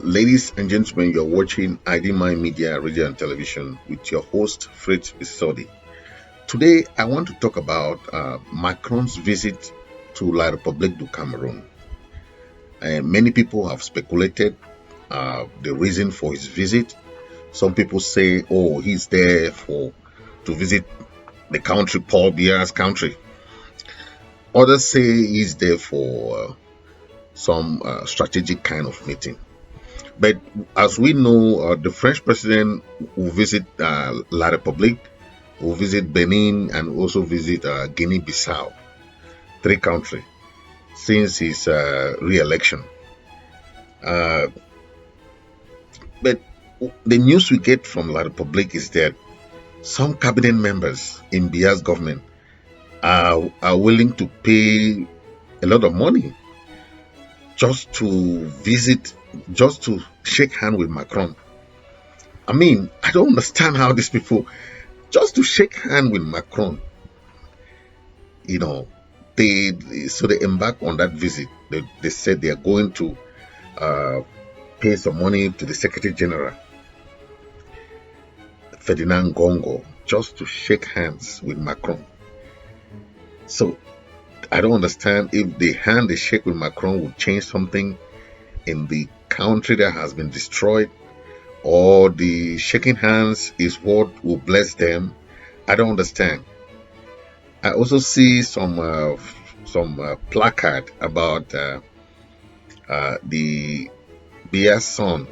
Ladies and gentlemen, you're watching IDMI Media, Radio and Television with your host, Fritz Misodi. Today, I want to talk about Macron's visit to La Republique du Cameroun. Many people have speculated the reason for his visit. Some people say, oh, he's there to visit the country, Paul Biya's country. Others say he's there for some strategic kind of meeting. But as we know, the French president will visit La République, will visit Benin, and also visit Guinea-Bissau, three countries, since his re-election. But the news we get from La République is that some cabinet members in Biya's government are willing to pay a lot of money just to visit, just to shake hands with Macron. I mean, I don't understand how these people, just to shake hands with Macron, they embark on that visit. They said they are going to pay some money to the Secretary General, Ferdinand Gongo, just to shake hands with Macron. So I don't understand if the hand they shake with Macron will change something in the country that has been destroyed, or the shaking hands is what will bless them. I don't understand. I also see some placard about the Biya's son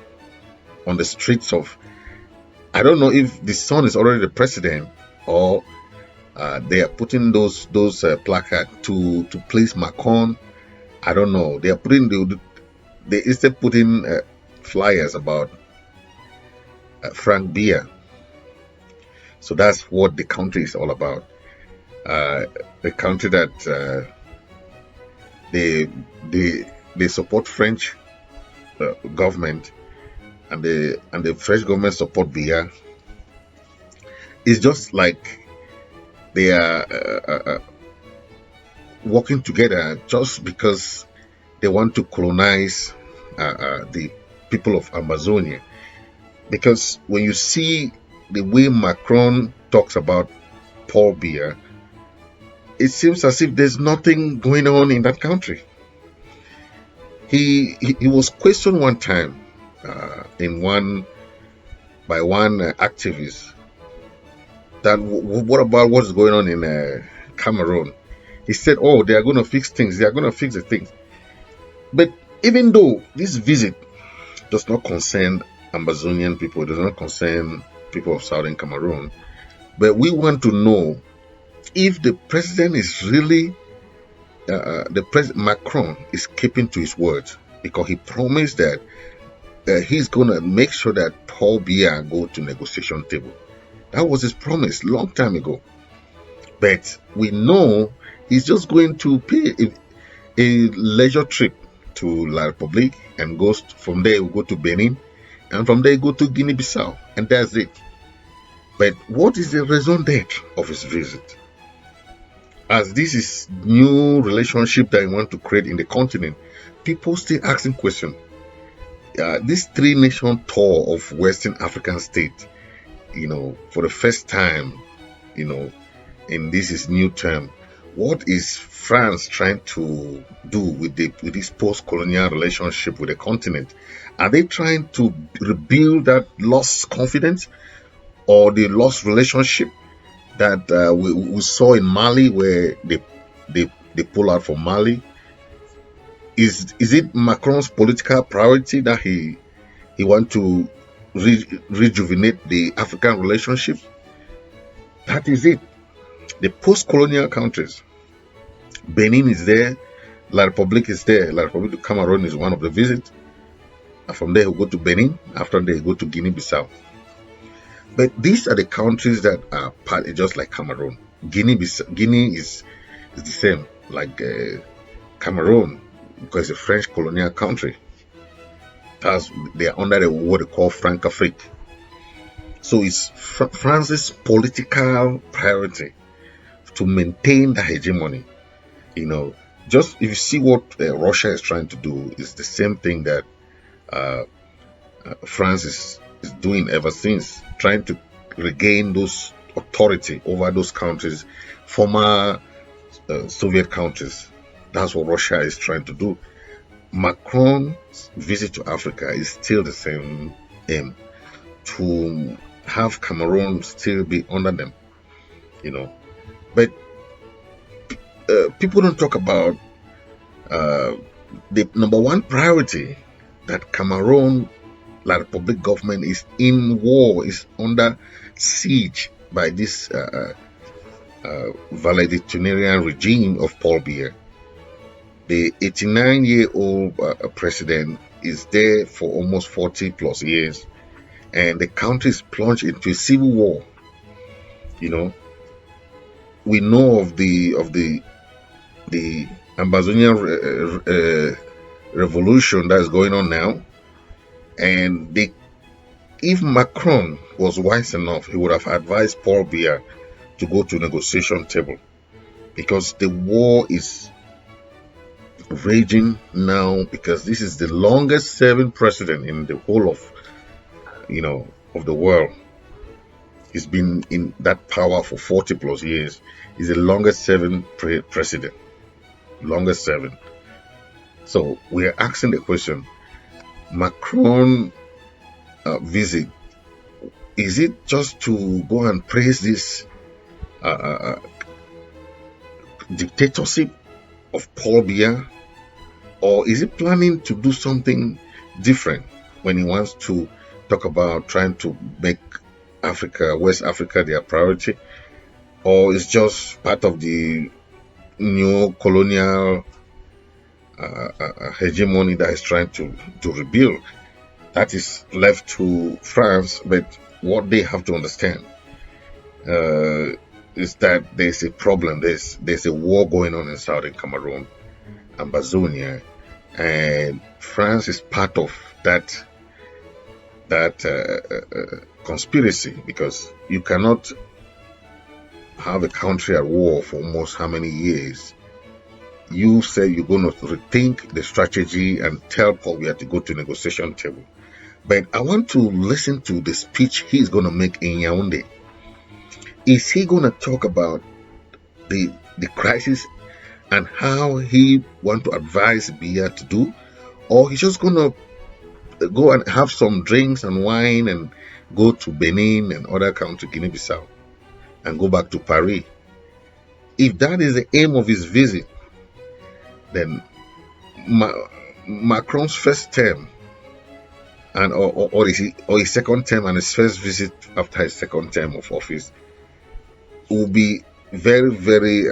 on the streets of. I don't know if the son is already the president, or they are putting those placard to please Macron. I don't know. They are putting they instead putting flyers about Frank Biya. So that's what the country is all about. The country that they support French government, and the French government support Biya. It's just like they are working together just because they want to colonize the people of Amazonia. Because when you see the way Macron talks about Paul Biya, it seems as if there's nothing going on in that country. He was questioned one time by one activist that what about what's going on in Cameroon? He said, oh, they are going to fix things. They are going to fix the things. But even though this visit does not concern Ambazonian people, does not concern people of Southern Cameroon, but we want to know if the president is really, Macron is keeping to his words, because he promised that he's going to make sure that Paul Biya go to negotiation table. That was his promise long time ago. But we know he's just going to pay a leisure trip to La Republique, and goes from there, we'll go to Benin, and from there go to Guinea-Bissau, and that's it. But what is the raison d'etre of his visit? As this is new relationship that he want to create in the continent, people still asking questions. This three-nation tour of Western African states, for the first time, in this new term, what is France trying to do with this post-colonial relationship with the continent? Are they trying to rebuild that lost confidence, or the lost relationship that we saw in Mali, where they pull out from Mali? Is it Macron's political priority that he want to rejuvenate the African relationship? That is it. The post-colonial countries, Benin is there, La Republique is there. La Republique du Cameroun is one of the visits. And from there, we go to Benin. After they go to Guinea-Bissau. But these are the countries that are partly just like Cameroon. Guinea is the same like Cameroon, because it's a French colonial country. They are under what they call Francafrique. So it's France's political priority to maintain the hegemony. Just if you see what Russia is trying to do, is the same thing that France is doing ever since, trying to regain those authority over those countries, former Soviet countries. That's what Russia is trying to do. Macron's visit to Africa is still the same aim, to have Cameroon still be under them, you know. But people don't talk about uh, the number one priority, that Cameroon, La Republic government, is in war, is under siege by this valedictorian regime of Paul Biya. The 89-year-old president is there for almost 40 plus years, and the country is plunged into a civil war. You know, we know of the Ambazonia revolution that is going on now, and if Macron was wise enough, he would have advised Paul Biya to go to negotiation table, because the war is raging now, because this is the longest serving president in the whole of of the world. He's been in that power for 40 plus years. He's the longest serving president, longest serving. So we are asking the question: Macron visit, is it just to go and praise this dictatorship of Paul Biya, or is he planning to do something different when he wants to talk about trying to make Africa, West Africa, their priority, or is just part of the new colonial hegemony that is trying to rebuild? That is left to France, but what they have to understand is that there's a problem. There's a war going on in Southern Cameroon, Ambazonia, and France is part of that conspiracy, because you cannot have a country at war for almost how many years. You say you're going to rethink the strategy and tell Paul Biya to go to negotiation table. But I want to listen to the speech he's going to make in Yaoundé. Is he going to talk about the crisis and how he want to advise Biya to do, or he's just going to go and have some drinks and wine and go to Benin and other countries, Guinea-Bissau, and go back to Paris? If that is the aim of his visit, then Macron's first term and or his second term and his first visit after his second term of office will be very, very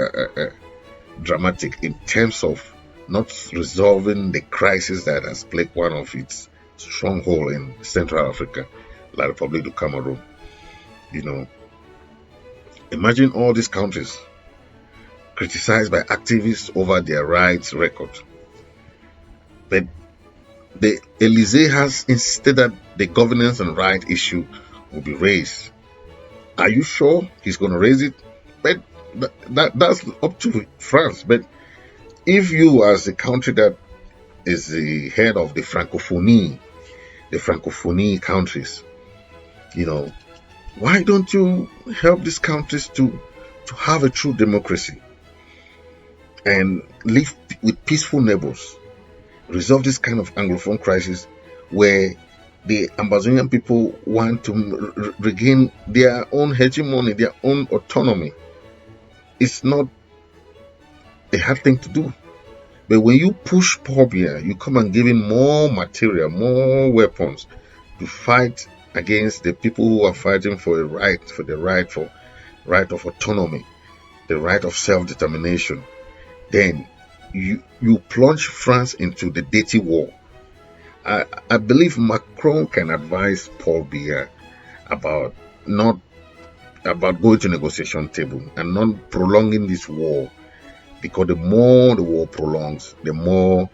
dramatic in terms of not resolving the crisis that has plagued one of its stronghold in Central Africa, La Republique du Cameroun. Imagine all these countries criticized by activists over their rights record. But the Elysee has insisted that the governance and right issue will be raised. Are you sure he's going to raise it? But that's up to France. But if you, as a country that is the head of the Francophonie countries, why don't you help these countries to have a true democracy and live with peaceful neighbors, resolve this kind of Anglophone crisis where the Ambazonian people want to regain their own hegemony, their own autonomy? It's not a hard thing to do. But when you push Paul Biya, you come and give him more material, more weapons to fight against the people who are fighting for the right of autonomy, the right of self-determination, then you plunge France into the dirty war. I believe Macron can advise Paul Biya about going to negotiation table and not prolonging this war, because the more the war prolongs, the more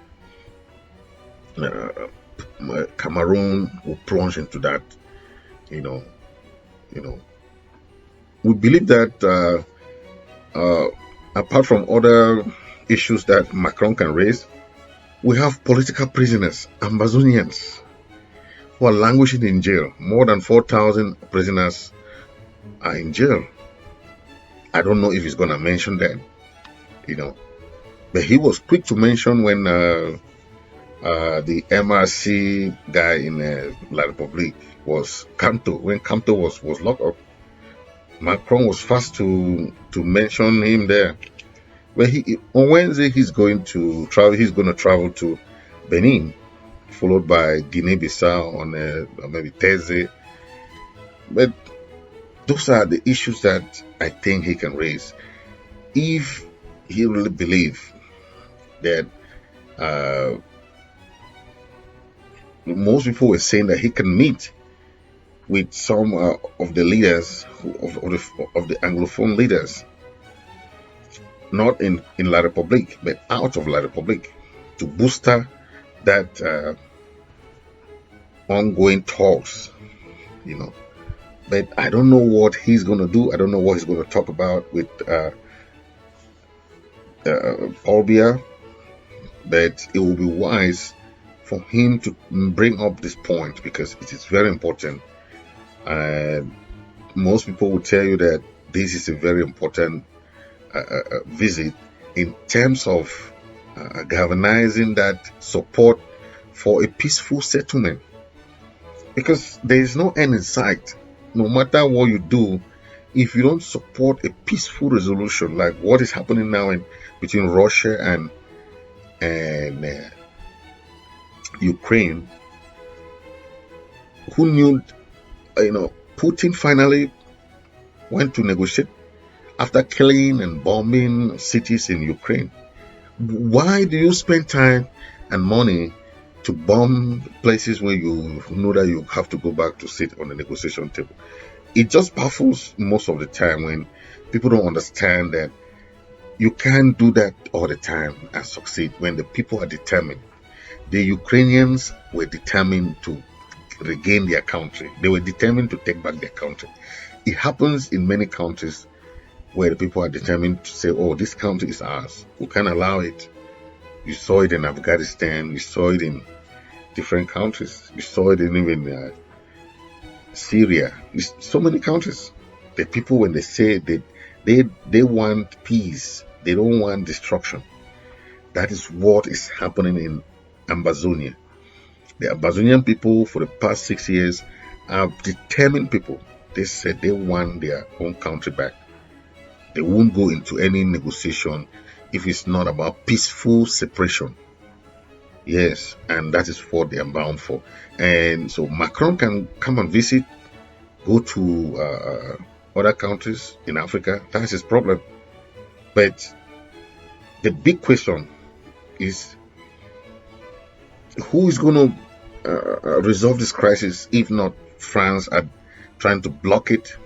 Cameroon will plunge into that. We believe that apart from other issues that Macron can raise, we have political prisoners, Ambazonians, who are languishing in jail. More than 4,000 prisoners are in jail. I don't know if he's going to mention that, you know. But he was quick to mention when the MRC guy in La Republique was Canto, when Canto was locked up. Macron was fast to mention him there. Well, on Wednesday he's going to travel. He's going to travel to Benin, followed by Guinea-Bissau on maybe Thursday. But those are the issues that I think he can raise if he really believes that. Most people were saying that he can meet with some of the leaders of the Anglophone leaders, not in La Republique, but out of La Republique, to booster that ongoing talks, you know. But I don't know what he's going to do. I don't know what he's going to talk about with Paul Biya, but it will be wise for him to bring up this point because it is very important. Most people will tell you that this is a very important visit in terms of galvanizing that support for a peaceful settlement, because there is no end in sight. No matter what you do, if you don't support a peaceful resolution like what is happening now between Russia and Ukraine, who knew, Putin finally went to negotiate after killing and bombing cities in Ukraine. Why do you spend time and money to bomb places where you know that you have to go back to sit on the negotiation table? It just baffles most of the time when people don't understand that you can't do that all the time and succeed when the people are determined. The Ukrainians were determined to regain their country. They were determined to take back their country. It happens in many countries where the people are determined to say, oh, this country is ours. We can't allow it. You saw it in Afghanistan. You saw it in different countries. You saw it in even Syria. So many countries. The people, when they say they want peace, they don't want destruction. That is what is happening in Ambazonia. The Ambazonian people for the past 6 years are determined people. They said they want their own country back. They won't go into any negotiation if it's not about peaceful separation. Yes, and that is what they are bound for. And so Macron can come and visit, go to other countries in Africa. That's his problem. But the big question is, who is going to resolve this crisis if not France are trying to block it?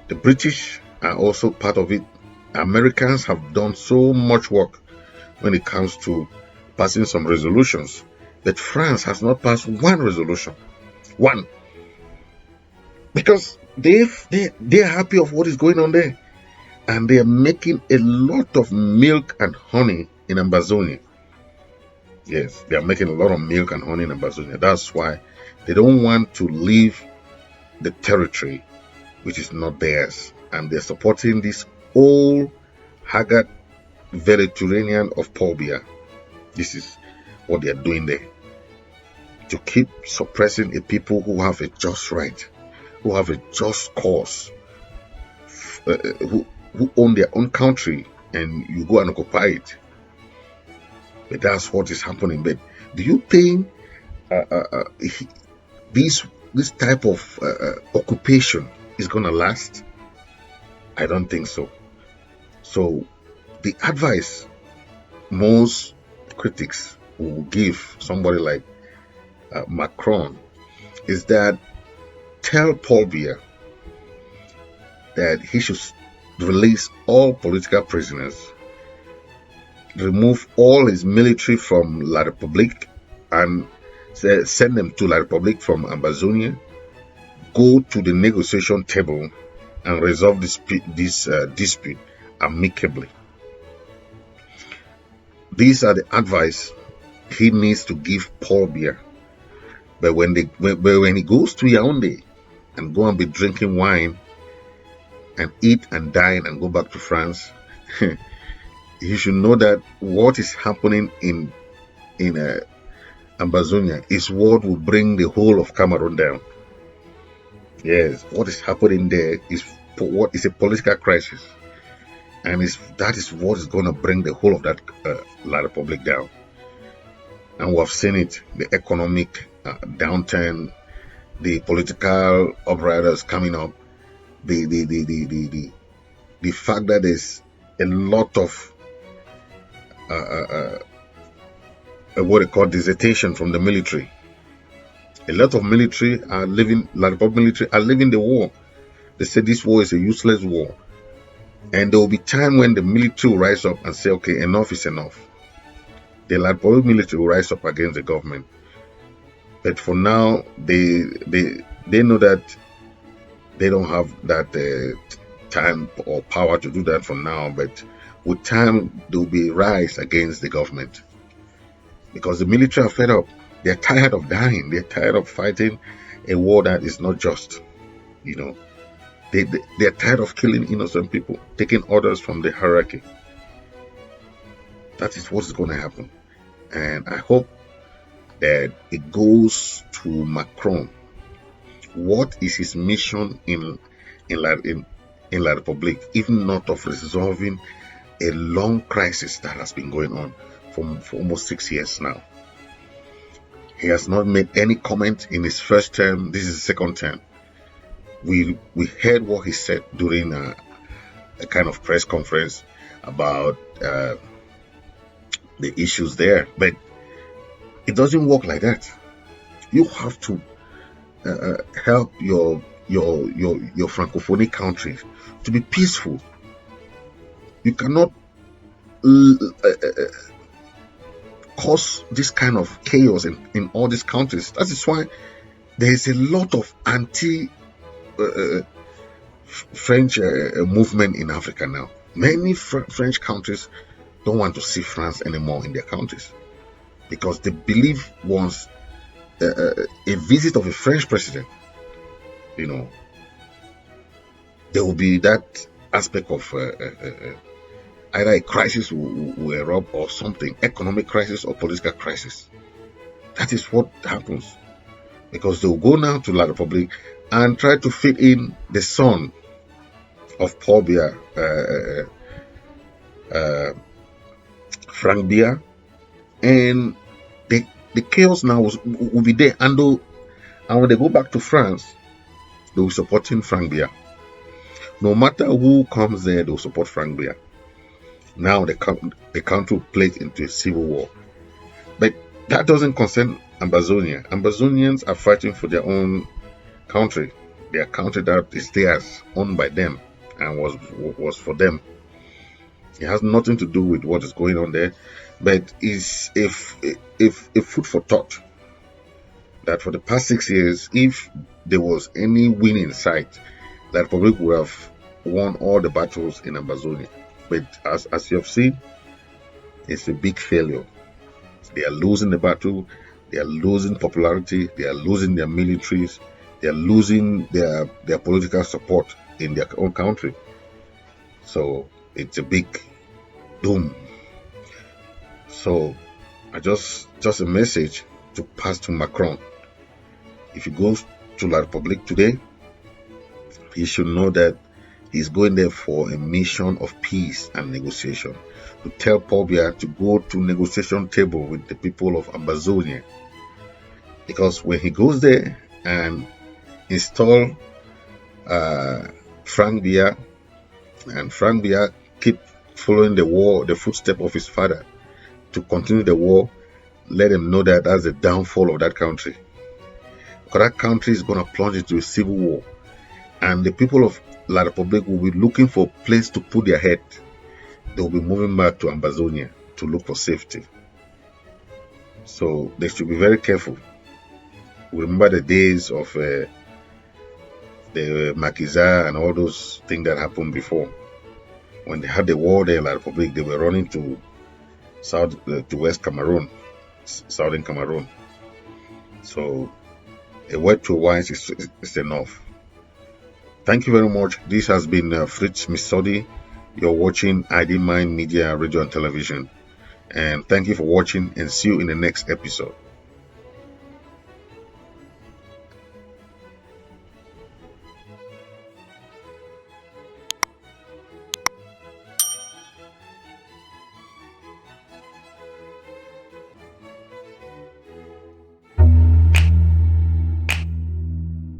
The British are also part of it. Americans have done so much work when it comes to passing some resolutions, but France has not passed one resolution. One. Because they're happy of what is going on there. And they are making a lot of milk and honey in Ambazonia. Yes, they are making a lot of milk and honey in Ambazonia. That's why they don't want to leave the territory which is not theirs. And they're supporting this old, haggard Mediterranean of Paul Biya. This is what they are doing there. To keep suppressing a people who have a just right, who have a just cause, who own their own country, and you go and occupy it. But that's what is happening. But do you think this type of occupation is going to last? I don't think so. So the advice most critics will give somebody like Macron is that tell Paul Biya that he should release all political prisoners, remove all his military from La Republique and send them to La Republique from Ambazonia, go to the negotiation table and resolve this dispute amicably. These are the advice he needs to give Paul Biya. But when he goes to Yaoundé and go and be drinking wine and eat and dine and go back to France, you should know that what is happening in Ambazonia is what will bring the whole of Cameroon down. Yes, what is happening there is what is a political crisis, and that is what is going to bring the whole of that La Republic down. And we have seen it: the economic downturn, the political uprisers coming up, the fact that there's a lot of what they call desertion from the military. A lot of military are leaving, La Republic military are leaving the war. They say this war is a useless war. And there will be time when the military will rise up and say, okay, enough is enough. The La Republic military will rise up against the government. But for now, they know that they don't have that time or power to do that for now. But with time, there will be a rise against the government. Because the military are fed up. They're tired of dying. They're tired of fighting a war that is not just. They're tired of killing innocent people, taking orders from the hierarchy. That is what is going to happen. And I hope that it goes to Macron. What is his mission in La Republic, if not of resolving a long crisis that has been going on for almost 6 years now? He has not made any comment in his first term. This is the second term. We heard what he said during a kind of press conference about the issues there, but it doesn't work like that. You have to help your francophonic countries to be peaceful. You cannot cause this kind of chaos in all these countries. That is why there is a lot of anti-French movement in Africa now. Many French countries don't want to see France anymore in their countries because they believe once a visit of a French president, there will be that aspect of either a crisis will erupt or something, economic crisis or political crisis. That is what happens. Because they'll go now to La Republic and try to fit in the son of Paul Biya, Frank Biya, and the chaos now will be there. And when they go back to France, they will support Frank Biya. No matter who comes there, they will support Frank Biya. Now the country will play into a civil war. But that doesn't concern Ambazonia. Ambazonians are fighting for their own country. Their country that is theirs, owned by them, and was for them. It has nothing to do with what is going on there, but is if food for thought that for the past 6 years, if there was any win in sight, the Republic would have won all the battles in Ambazonia. But as you have seen, it's a big failure. They are losing the battle. They are losing popularity. They are losing their militaries. They are losing their political support in their own country. So it's a big doom. So I just a message to pass to Macron. If he goes to La Republique today, he should know that he's going there for a mission of peace and negotiation. To tell Paul Biya to go to negotiation table with the people of Ambazonia. Because when he goes there and install Frank Biya, and Frank Biya keep following the footstep of his father to continue the war, let him know that that's the downfall of that country. Because that country is going to plunge into a civil war. And the people of La Republique will be looking for a place to put their head. They will be moving back to Ambazonia to look for safety. So they should be very careful. Remember the days of the Maquisard and all those things that happened before. When they had the war there in La Republique, they were running to West Cameroon, Southern Cameroon. So A word to a wise is enough. Thank you very much. This has been Fritz Misodi. You're watching ID Mind Media Radio and Television. And thank you for watching, and see you in the next episode.